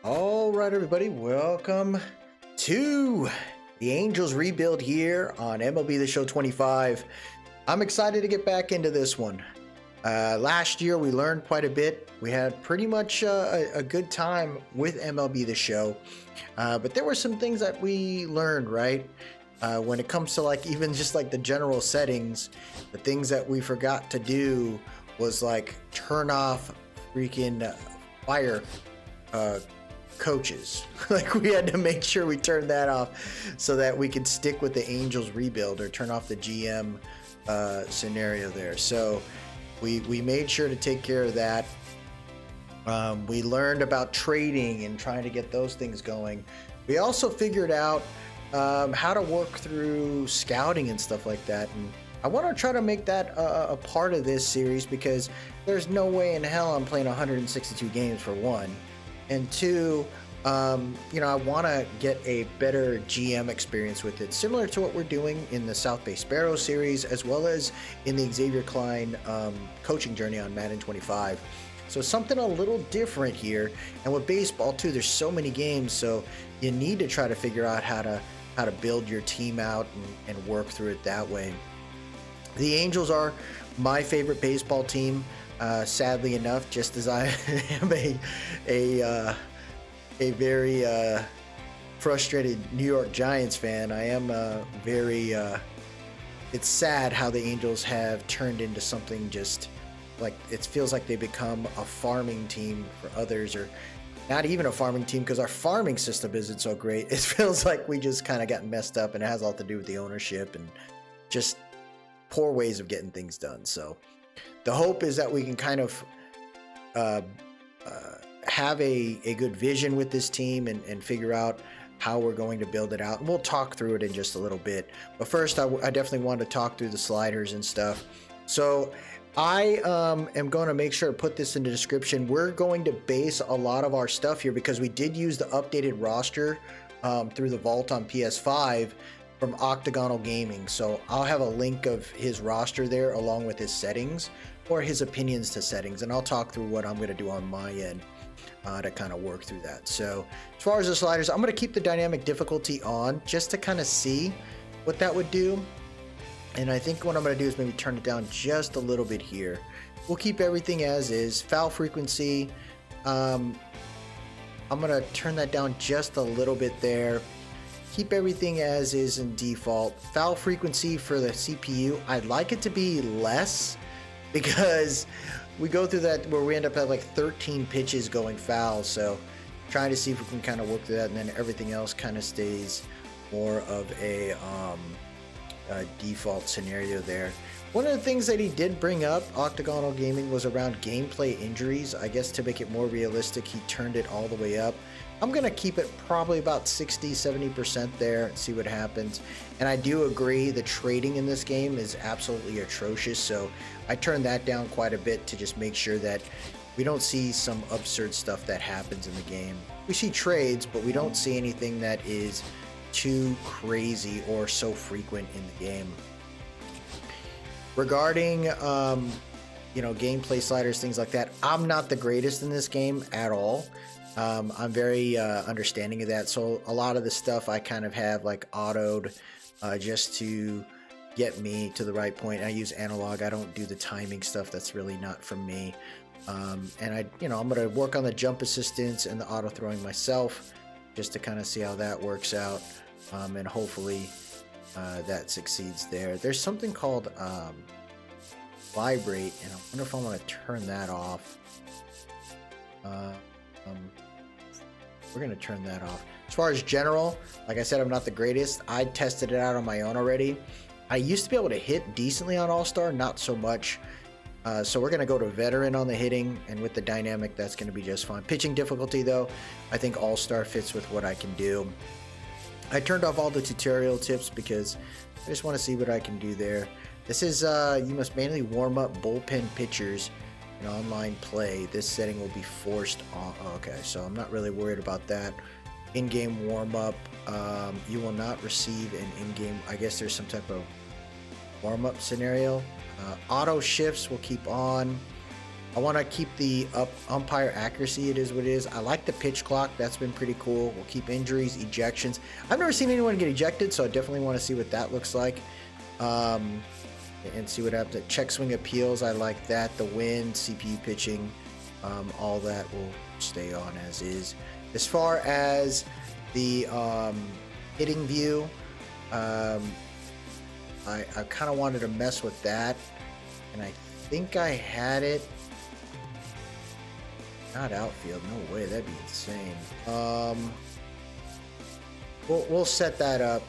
All right, everybody, welcome to the Angels rebuild here on MLB The Show 25. I'm excited to get back into this one. Last year, we learned quite a bit. We had pretty much a good time with MLB The Show, but there were some things that we learned, right? When it comes to like even just like the general settings, the things that we forgot to do was like turn off freaking fire coaches. Like we had to make sure we turned that off so that we could stick with the Angels rebuild or turn off the GM scenario there. So we made sure to take care of that. We learned about trading and trying to get those things going. We also figured out how to work through scouting and stuff like that. And I want to try to make that a part of this series because there's no way in hell I'm playing 162 games for one. And two, I want to get a better GM experience with it, similar to what we're doing in the South Bay Sparrow series, as well as in the Xavier Klein coaching journey on Madden 25. So something a little different here. And with baseball too, there's so many games, so you need to try to figure out how to build your team out and work through it that way. The Angels are my favorite baseball team. Sadly enough, just as I am a very frustrated New York Giants fan, I am very. It's sad how the Angels have turned into something just like it feels like they become a farming team for others, or not even a farming team because our farming system isn't so great. It feels like we just kind of got messed up, and it has all to do with the ownership and just poor ways of getting things done. So the hope is that we can kind of have a good vision with this team and figure out how we're going to build it out. And we'll talk through it in just a little bit. But first, I definitely want to talk through the sliders and stuff. So I am going to make sure to put this in the description. We're going to base a lot of our stuff here because we did use the updated roster through the vault on PS5 from Octagonal Gaming. So I'll have a link of his roster there along with his settings or his opinions to settings, and I'll talk through what I'm going to do on my end to kind of work through that. So as far as the sliders, I'm going to keep the dynamic difficulty on just to kind of see what that would do. And I think what I'm going to do is maybe turn it down just a little bit here. We'll keep everything as is. Foul frequency, I'm going to turn that down just a little bit there. Keep everything as is in default. Foul frequency for the CPU, I'd like it to be less because we go through that where we end up at like 13 pitches going foul. So trying to see if we can kind of work through that, and then everything else kind of stays more of a default scenario there. One of the things that he did bring up, Octagonal Gaming, was around gameplay injuries. I guess to make it more realistic, he turned it all the way up. I'm going to keep it probably about 60-70% there and see what happens. And I do agree the trading in this game is absolutely atrocious, so I turned that down quite a bit to just make sure that we don't see some absurd stuff that happens in the game. We see trades, but we don't see anything that is too crazy or so frequent in the game. Regarding gameplay sliders, things like that, I'm not the greatest in this game at all. I'm very understanding of that, so a lot of the stuff I kind of have like autoed just to get me to the right point. I use analog. I don't do the timing stuff. That's really not from me. And I'm going to work on the jump assistance and the auto throwing myself just to kind of see how that works out, and hopefully that succeeds there. There's something called vibrate, and I wonder if I want to turn that off. We're going to turn that off. As far as general, like I said, I'm not the greatest. I tested it out on my own already. I used to be able to hit decently on All-Star, not so much. So we're going to go to veteran on the hitting, and with the dynamic, that's going to be just fine. Pitching difficulty, though, I think All-Star fits with what I can do. I turned off all the tutorial tips because I just want to see what I can do there. This is, you must manually warm up bullpen pitchers in online play. This setting will be forced on. Okay, so I'm not really worried about that. In-game warm-up, you will not receive an in-game, I guess there's some type of warm-up scenario. Auto shifts will keep on. I want to keep the umpire accuracy. It is what it is. I like the pitch clock. That's been pretty cool. We'll keep injuries, ejections. I've never seen anyone get ejected, so I definitely want to see what that looks like. And see what happens. Check swing appeals. I like that. The wind, CPU pitching, all that will stay on as is. As far as the hitting view, I kind of wanted to mess with that, and I think I had it. Not outfield, no way, that'd be insane. We'll set that up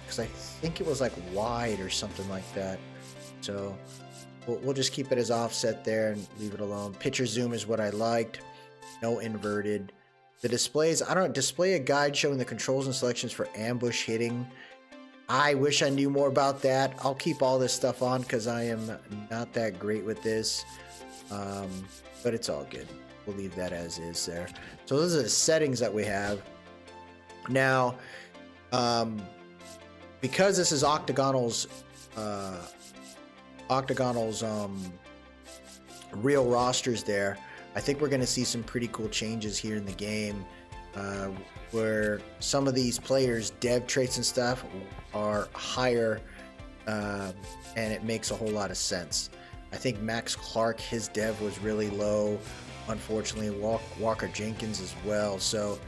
because I think it was like wide or something like that. So we'll just keep it as offset there and leave it alone. Pitcher zoom is what I liked. No inverted. The displays, I don't display a guide showing the controls and selections for ambush hitting. I wish I knew more about that. I'll keep all this stuff on because I am not that great with this. But it's all good. We'll leave that as is there. So those are the settings that we have. Now, because this is Octagonal's real rosters there, I think we're going to see some pretty cool changes here in the game, where some of these players' dev traits and stuff are higher, and it makes a whole lot of sense. I think Max Clark, his dev was really low. Unfortunately, Walker Jenkins as well. So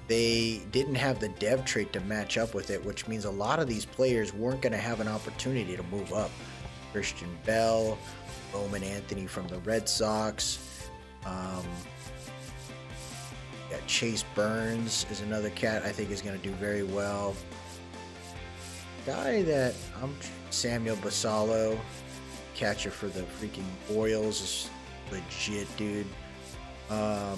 they didn't have the dev trait to match up with it, which means a lot of these players weren't going to have an opportunity to move up. Christian Bell, Roman Anthony from the Red Sox. Chase Burns is another cat I think is going to do very well. Guy that Samuel Basallo, catcher for the freaking Orioles, is legit, dude. Now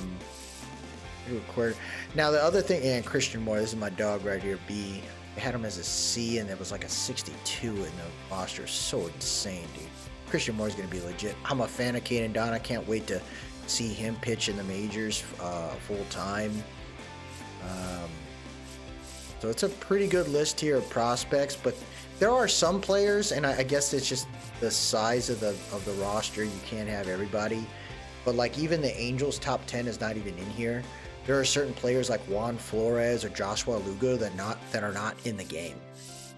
the other thing, and Christian Moore, this is my dog right here, B. They had him as a C, and there was like a 62 in the roster. So insane, dude. Christian Moore is going to be legit. I'm a fan of Caden Don. I can't wait to see him pitch in the majors full time. So it's a pretty good list here of prospects, but there are some players, and I guess it's just the size of the roster. You can't have everybody, but like even the Angels top 10 is not even in here. There are certain players like Juan Flores or Joshua Lugo that are not in the game,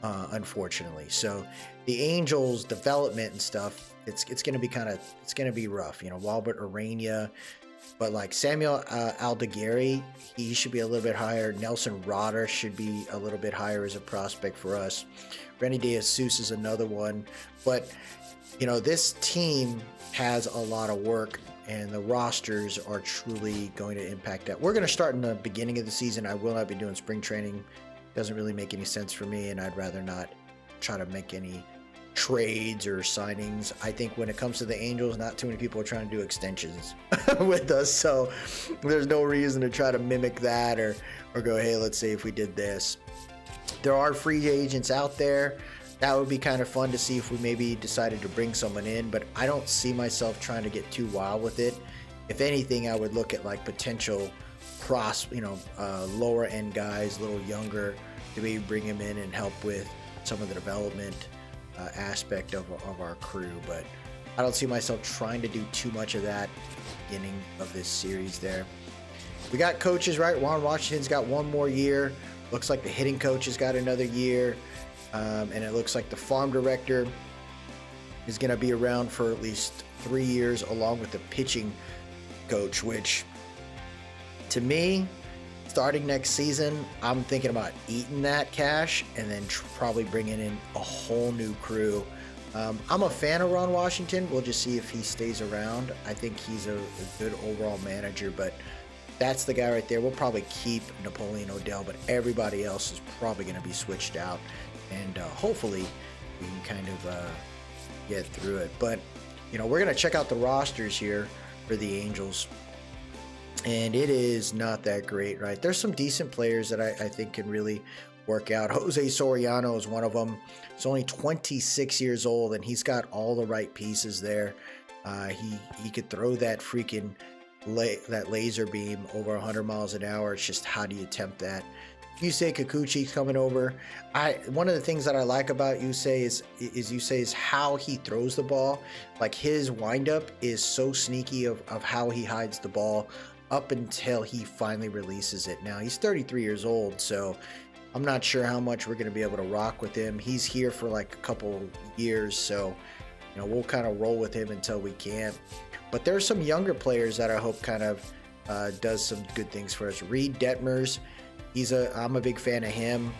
unfortunately. So the Angels development and stuff, it's going to be it's going to be rough. You know, Walbert Arania, but like Samuel Aldeguerri, he should be a little bit higher. Nelson Rotter should be a little bit higher as a prospect for us. Renny De Jesus is another one, but you know, this team has a lot of work, and the rosters are truly going to impact that. We're going to start in the beginning of the season. I will not be doing spring training. Doesn't really make any sense for me, and I'd rather not try to make any trades or signings. I think when it comes to the Angels, not too many people are trying to do extensions with us, so there's no reason to try to mimic that or go, hey, let's see if we did this. There are free agents out there. That would be kind of fun to see if we maybe decided to bring someone in, but I don't see myself trying to get too wild with it. If anything, I would look at like potential lower end guys, a little younger, to maybe bring them in and help with some of the development aspect of our crew. But I don't see myself trying to do too much of that at the beginning of this series there. We got coaches, right? Ron Washington's got one more year. Looks like the hitting coach has got another year. And it looks like the farm director is going to be around for at least 3 years, along with the pitching coach, which to me, starting next season, I'm thinking about eating that cash and then probably bringing in a whole new crew. I'm a fan of Ron Washington. We'll just see if he stays around. I think he's a good overall manager, but that's the guy right there. We'll probably keep Napoleon O'Dell, but everybody else is probably going to be switched out. And hopefully we can kind of get through it. But, you know, we're going to check out the rosters here for the Angels. And it is not that great, right? There's some decent players that I think can really work out. Jose Soriano is one of them. He's only 26 years old, and he's got all the right pieces there. He could throw that freaking that laser beam over 100 miles an hour. It's just how do you attempt that? Yusei Kikuchi's coming over. One of the things that I like about Yusei is how he throws the ball. Like his windup is so sneaky of how he hides the ball up until he finally releases it. Now he's 33 years old, so I'm not sure how much we're going to be able to rock with him. He's here for like a couple years, so we'll kind of roll with him until we can. But there's some younger players that I hope kind of does some good things for us. Reed Detmers, I'm a big fan of him.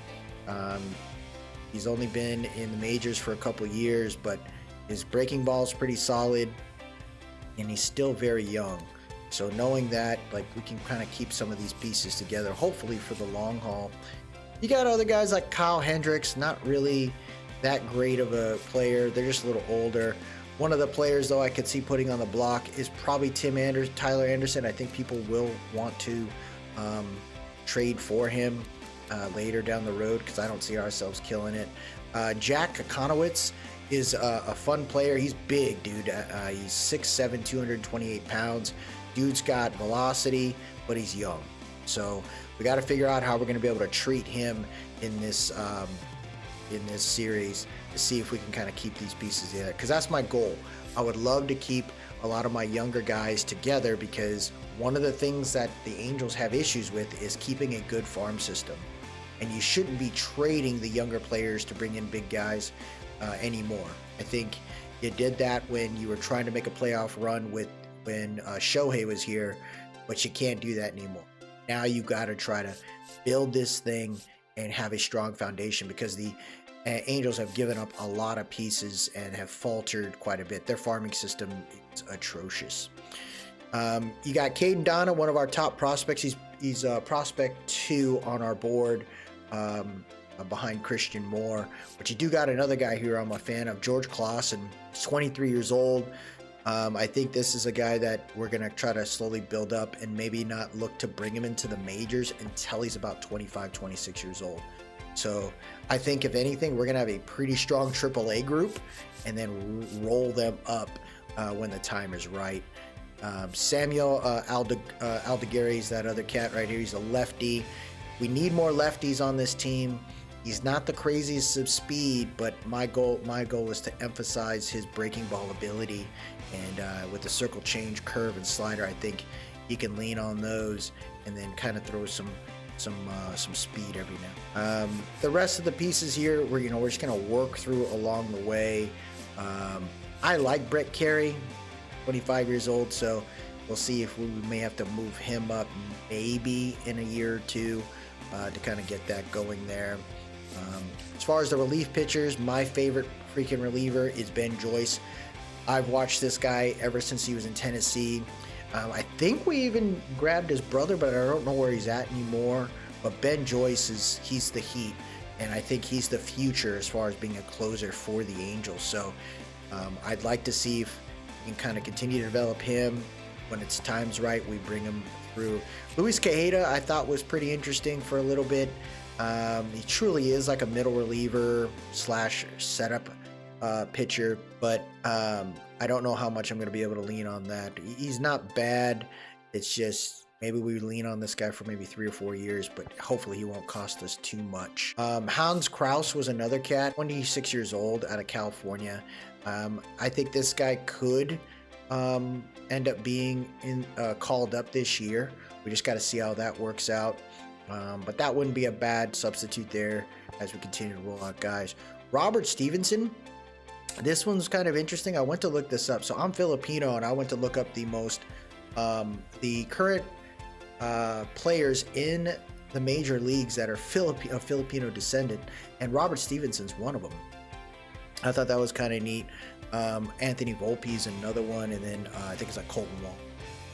He's only been in the majors for a couple years, but his breaking ball is pretty solid, and he's still very young. So knowing that, like, we can kind of keep some of these pieces together, hopefully for the long haul. You got other guys like Kyle Hendricks, not really that great of a player. They're just a little older. One of the players, though, I could see putting on the block is probably Tyler Anderson. I think people will want to trade for him later down the road because I don't see ourselves killing it. Jack Kokonowitz is a fun player. He's big, dude. He's 6'7", 228 pounds. Dude's got velocity, but he's young. So we got to figure out how we're going to be able to treat him in this series to see if we can kind of keep these pieces together, because that's my goal. I would love to keep a lot of my younger guys together, because one of the things that the Angels have issues with is keeping a good farm system, and you shouldn't be trading the younger players to bring in big guys anymore. I think you did that when you were trying to make a playoff run when Shohei was here, but you can't do that anymore. Now you got to try to build this thing and have a strong foundation, because the Angels have given up a lot of pieces and have faltered quite a bit. Their farming system is atrocious. You got Caden Donna, one of our top prospects. He's prospect 2 on our board, behind Christian Moore. But you do got another guy here I'm a fan of, George Clausen. He's 23 years old. I think this is a guy that we're going to try to slowly build up and maybe not look to bring him into the majors until he's about 25, 26 years old. So I think, if anything, we're going to have a pretty strong AAA group and then roll them up when the time is right. Samuel Aldegari is that other cat right here. He's a lefty. We need more lefties on this team. He's not the craziest of speed, but my goal is to emphasize his breaking ball ability. And with the circle change, curve, and slider, I think he can lean on those and then kind of throw some speed every now. The rest of the pieces here, we're just gonna work through along the way. I like Brett Carey, 25 years old, so we'll see if we may have to move him up maybe in a year or two to kind of get that going there. As far as the relief pitchers, my favorite freaking reliever is Ben Joyce. I've watched this guy ever since he was in Tennessee. I think we even grabbed his brother, but I don't know where he's at anymore. But Ben Joyce he's the heat, and I think he's the future as far as being a closer for the Angels. So I'd like to see if we can kind of continue to develop him. When it's time's right, we bring him through. Luis Quijada, I thought, was pretty interesting for a little bit. He truly is like a middle reliever / setup pitcher, but I don't know how much I'm going to be able to lean on that. He's not bad. It's just maybe we lean on this guy for maybe 3 or 4 years, but hopefully he won't cost us too much. Hans Kraus was another cat, 26 years old, out of California. I think this guy could end up being called up this year. We just got to see how that works out. But that wouldn't be a bad substitute there as we continue to roll out guys. Robert Stevenson, this one's kind of interesting. I went to look this up. So I'm Filipino, and I went to look up the current players in the major leagues that are Filipino descendant, and Robert Stevenson's one of them. I thought that was kind of neat. Anthony Volpe's another one, and then I think it's like Colton Wong.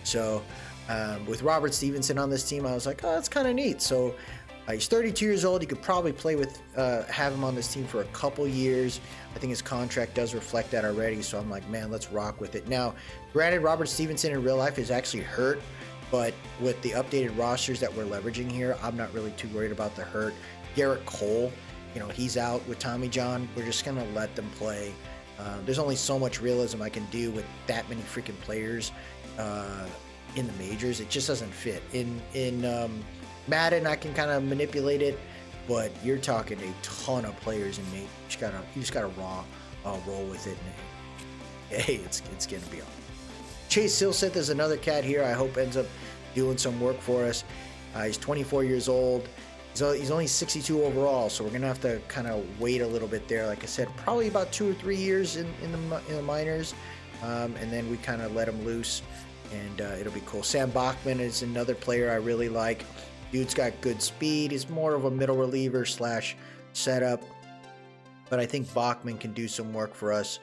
So with Robert Stevenson on this team, I was like, oh, that's kind of neat. So he's 32 years old. You could probably play with, have him on this team for a couple years. I think his contract does reflect that already. So I'm like, man, let's rock with it. Now, granted, Robert Stevenson in real life is actually hurt, but with the updated rosters that we're leveraging here, I'm not really too worried about the hurt. Garrett Cole, he's out with Tommy John. We're just going to let them play. There's only so much realism I can do with that many freaking players in the majors. It just doesn't fit. In Madden, I can kind of manipulate it, but you're talking a ton of players, and you just gotta roll with it. And hey, it's gonna be on. Chase Silseth is another cat here. I hope ends up doing some work for us. He's 24 years old. He's only 62 overall, so we're gonna have to kind of wait a little bit there. Like I said, probably about 2 or 3 years in the minors, and then we kind of let him loose, and it'll be cool. Sam Bachman is another player I really like. Dude's got good speed. He's more of a middle reliever slash setup, but I think Bachman can do some work for us.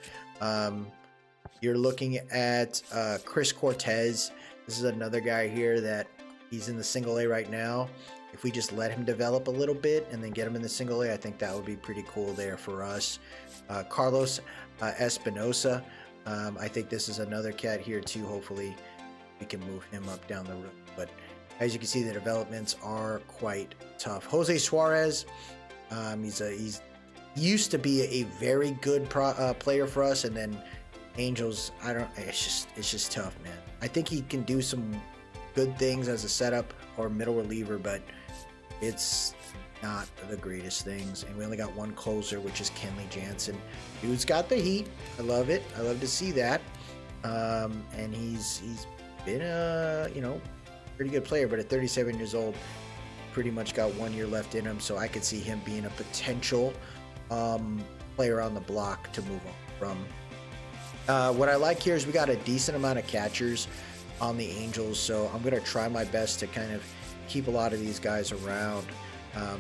You're looking at Chris Cortez. This is another guy here that he's in the single A right now. If we just let him develop a little bit and then get him in the single A, I think that would be pretty cool there for us. Carlos Espinosa. I think this is another cat here too. Hopefully we can move him up down the road. But as you can see, the developments are quite tough. Jose Suarez, he's used to be a very good player for us, and then Angels, it's just tough, man. I think he can do some good things as a setup or middle reliever, but it's not the greatest things. And we only got one closer, which is Kenley Jansen. Dude's got the heat. I love it. I love to see that. And he's been a pretty good player, but at 37 years old, pretty much got 1 year left in him. So I could see him being a potential player on the block to move on from. What I like here is we got a decent amount of catchers on the Angels, so I'm going to try my best to kind of keep a lot of these guys around.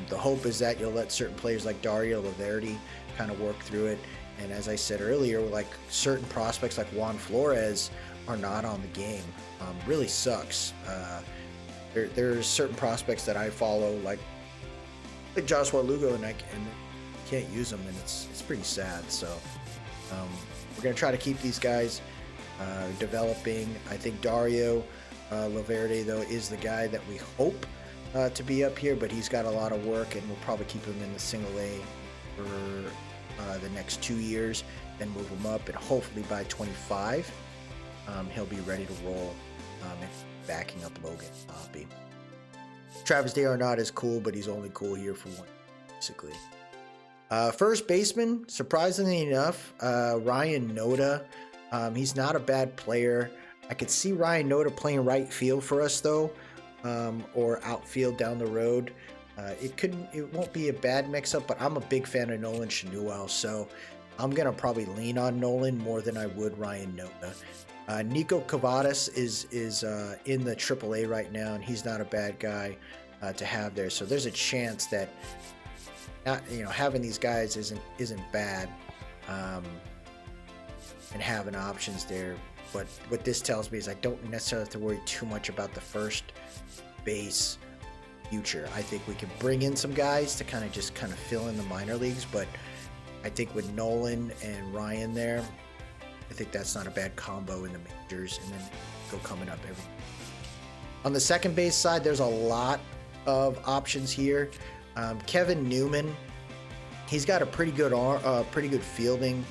The hope is that you'll let certain players like Dario Laverty kind of work through it. And as I said earlier, like certain prospects like Juan Flores are not on the game. Really sucks. There's certain prospects that I follow, like Joshua Lugo, and I can't use them, and it's pretty sad. So we're going to try to keep these guys developing. I think Dario Laverty, though, is the guy that we hope to be up here, but he's got a lot of work, and we'll probably keep him in the single A for the next 2 years, then move him up, and hopefully by 25 he'll be ready to roll and backing up Logan Poppy. Travis d'Arnaud is cool, but he's only cool here for one, basically. First baseman, surprisingly enough, Ryan Noda. He's not a bad player. I could see Ryan Noda playing right field for us, though, or outfield down the road. It won't be a bad mix-up, but I'm a big fan of Nolan Shanuel, so I'm gonna probably lean on Nolan more than I would Ryan Noda. Nico Cavadas is in the AAA right now, and he's not a bad guy to have there. So there's a chance that having these guys isn't bad, and having options there. But what this tells me is I don't necessarily have to worry too much about the first base future. I think we can bring in some guys to kind of fill in the minor leagues, but I think with Nolan and Ryan there, I think that's not a bad combo in the majors, and then go coming up every. On the second base side, there's a lot of options here. Kevin Newman, he's got a pretty good arm, pretty good fielding.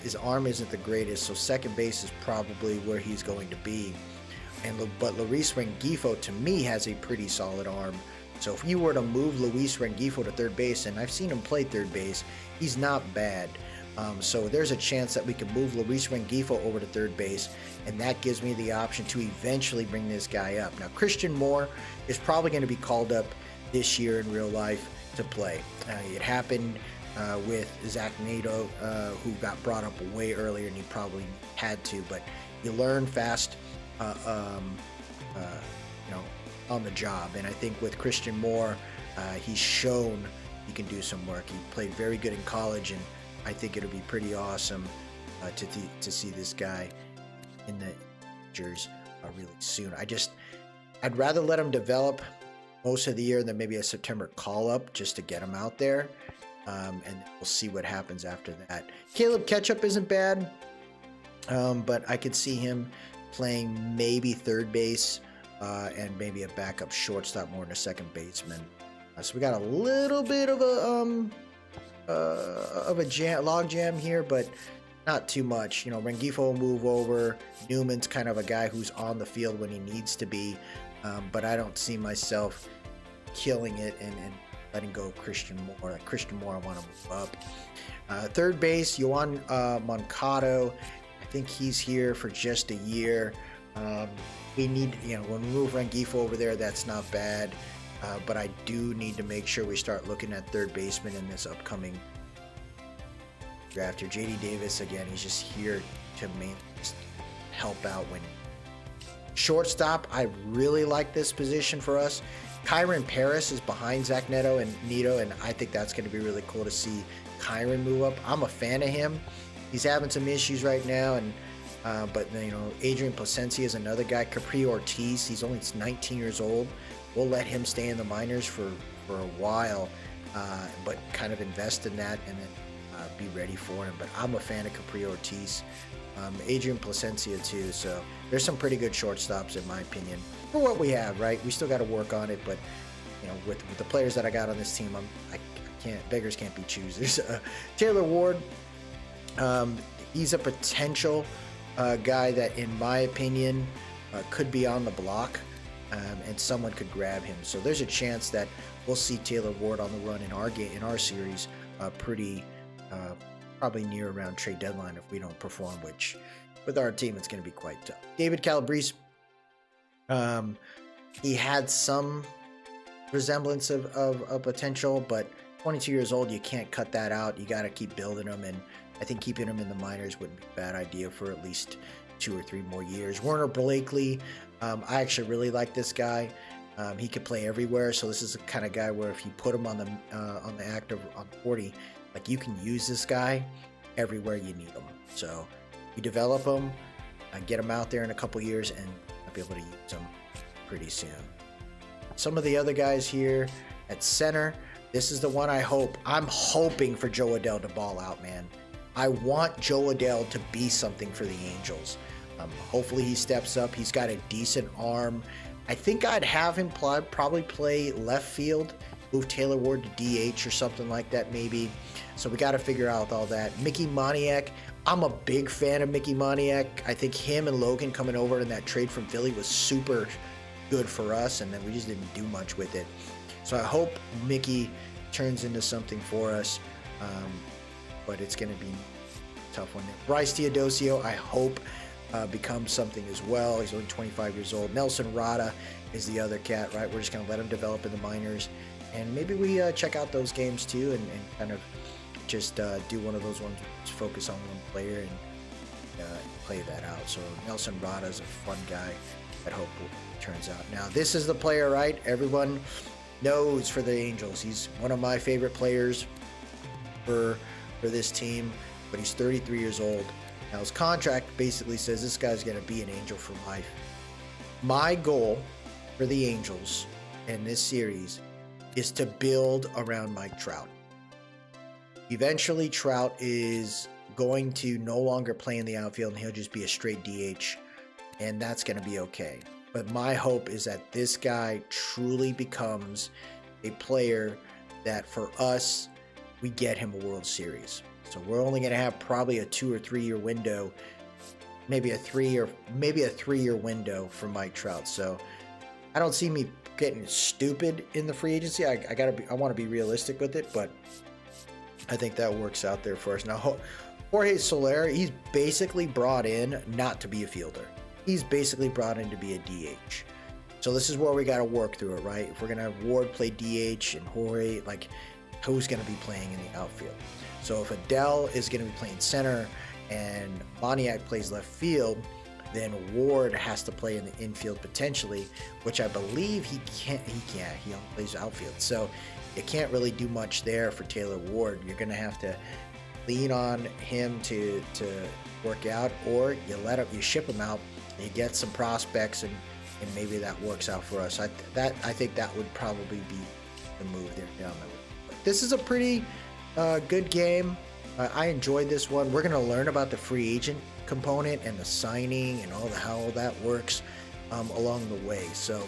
His arm isn't the greatest, so second base is probably where he's going to be. But Luis Rengifo, to me, has a pretty solid arm. So if you were to move Luis Rengifo to third base, and I've seen him play third base, he's not bad. So there's a chance that we can move Luis Rengifo over to third base, and that gives me the option to eventually bring this guy up. Now, Christian Moore is probably going to be called up this year in real life to play. It happened with Zach Nato, who got brought up way earlier, and he probably had to, but you learn fast, on the job. And I think with Christian Moore, he's shown he can do some work. He played very good in college, and I think it'll be pretty awesome to see this guy in the majors really soon. I'd rather let him develop most of the year than maybe a September call-up just to get him out there, and we'll see what happens after that. Caleb Ketchup isn't bad, but I could see him playing maybe third base and maybe a backup shortstop more than a second baseman. So we got a little bit of a log jam here, but not too much. Rengifo will move over. Newman's kind of a guy who's on the field when he needs to be, but I don't see myself killing it and letting go of Christian Moore. Like Christian Moore, I want to move up. Third base, Yoan Moncado. I think he's here for just a year. We need, when we move Rengifo over there, that's not bad. But I do need to make sure we start looking at third baseman in this upcoming draft here. JD Davis, again, he's just here to help out when. Shortstop, I really like this position for us. Kyron Paris is behind Zach Neto, and I think that's going to be really cool to see Kyron move up. I'm a fan of him. He's having some issues right now, but Adrian Placencia is another guy. Capri Ortiz, he's only 19 years old. We'll let him stay in the minors for a while, but kind of invest in that and then be ready for him. But I'm a fan of Capri Ortiz. Adrian Placencia too, so there's some pretty good shortstops in my opinion for what we have, right? We still got to work on it, but with the players that I got on this team, beggars can't be choosers. Taylor Ward, he's a potential guy that in my opinion could be on the block, and someone could grab him, so there's a chance that we'll see Taylor Ward on the run in our series probably near around trade deadline if we don't perform, which with our team it's going to be quite tough. David Calabrese, he had some resemblance of potential, but 22 years old, you can't cut that out. You got to keep building him, and I think keeping him in the minors wouldn't be a bad idea for at least 2 or 3 more years. Werner Blakely, I actually really like this guy. He could play everywhere, so this is the kind of guy where if you put him on the active on 40, like you can use this guy everywhere you need him. So you develop him, get him out there in a couple years, and I'll be able to use him pretty soon. Some of the other guys here at center, this is the one I'm hoping for Joe Adell to ball out, man. I want Joe Adell to be something for the Angels. Hopefully he steps up. He's got a decent arm. I think I'd have him probably play left field, move Taylor Ward to DH or something like that maybe. So we got to figure out all that. Mickey Moniak, I'm a big fan of Mickey Moniak. I think him and Logan coming over in that trade from Philly was super good for us, and then we just didn't do much with it. So I hope Mickey turns into something for us, but it's going to be a tough one. Bryce Teodosio, I hope becomes something as well. He's only 25 years old. Nelson Rada is the other cat, right? We're just going to let him develop in the minors, and maybe we check out those games too, and kind of just do one of those ones, just focus on one player and play that out. So Nelson Rada is a fun guy that hope turns out. Now this is the player, right? Everyone knows for the Angels. He's one of my favorite players for this team, but he's 33 years old. Now his contract basically says this guy's going to be an Angel for life. My goal for the Angels in this series is to build around Mike Trout. Eventually, Trout is going to no longer play in the outfield, and he'll just be a straight DH, and that's going to be okay. But my hope is that this guy truly becomes a player that for us, we get him a World Series. So we're only going to have probably a 2 or 3 year window, maybe a 3-year window for Mike Trout. So I don't see me getting stupid in the free agency. I want to be realistic with it, but I think that works out there for us. Now, Jorge Soler, he's basically brought in not to be a fielder. He's basically brought in to be a DH. So this is where we got to work through it, right? If we're going to have Ward play DH and Jorge, like, who's going to be playing in the outfield? So if Adell is going to be playing center and Moniak plays left field, then Ward has to play in the infield potentially, which I believe he can't. He only plays outfield. So you can't really do much there for Taylor Ward. You're going to have to lean on him to work out, or you ship him out, you get some prospects, and maybe that works out for us. I think that would probably be the move there down the road. But this is a pretty good game. I enjoyed this one. We're going to learn about the free agent component and the signing and how all that works along the way. So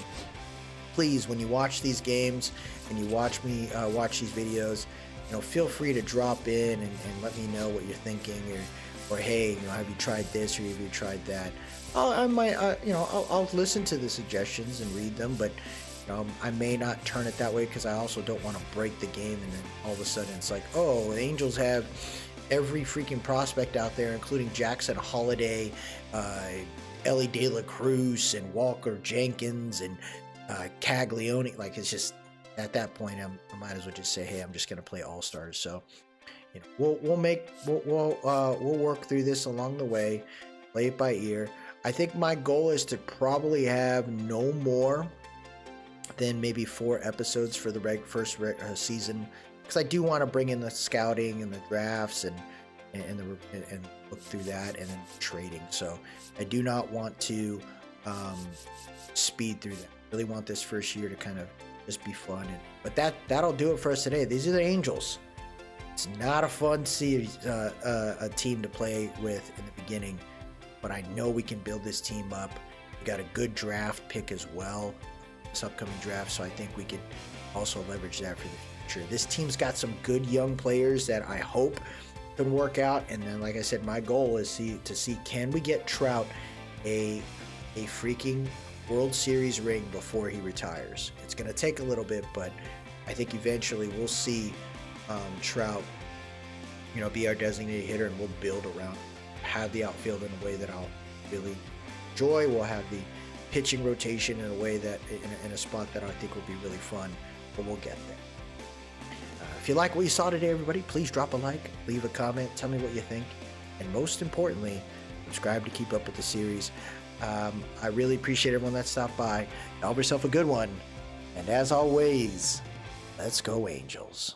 please, when you watch these games and you watch me watch these videos, feel free to drop in and let me know what you're thinking, or hey, have you tried this, or have you tried that? I'll listen to the suggestions and read them, but I may not turn it that way because I also don't want to break the game and then all of a sudden it's like, oh, the Angels have every freaking prospect out there, including Jackson Holiday, Ellie De La Cruz, and Walker Jenkins, and Caglione. Like, it's just, at that point, I might as well just say, hey, I'm just going to play All-Stars. So, we'll work through this along the way, play it by ear. I think my goal is to probably have no more than maybe 4 episodes for the first season, because I do want to bring in the scouting and the drafts and look through that, and then trading. So I do not want to speed through that. I really want this first year to kind of just be fun. But that'll do it for us today. These are the Angels. It's not a fun a team to play with in the beginning, but I know we can build this team up. We got a good draft pick as well, this upcoming draft, so I think we could also leverage that for the future. This team's got some good young players that I hope can work out, and then, like I said, my goal is to see can we get Trout a freaking World Series ring before he retires. It's going to take a little bit, but I think eventually we'll see Trout, be our designated hitter, and we'll build around, have the outfield in a way that I'll really enjoy. We'll have the pitching rotation in a way that, in a spot that I think will be really fun, but we'll get there. If you like what you saw today, everybody, please drop a like, leave a comment, tell me what you think, and most importantly, subscribe to keep up with the series. I really appreciate everyone that stopped by. Have yourself a good one, and as always, let's go Angels.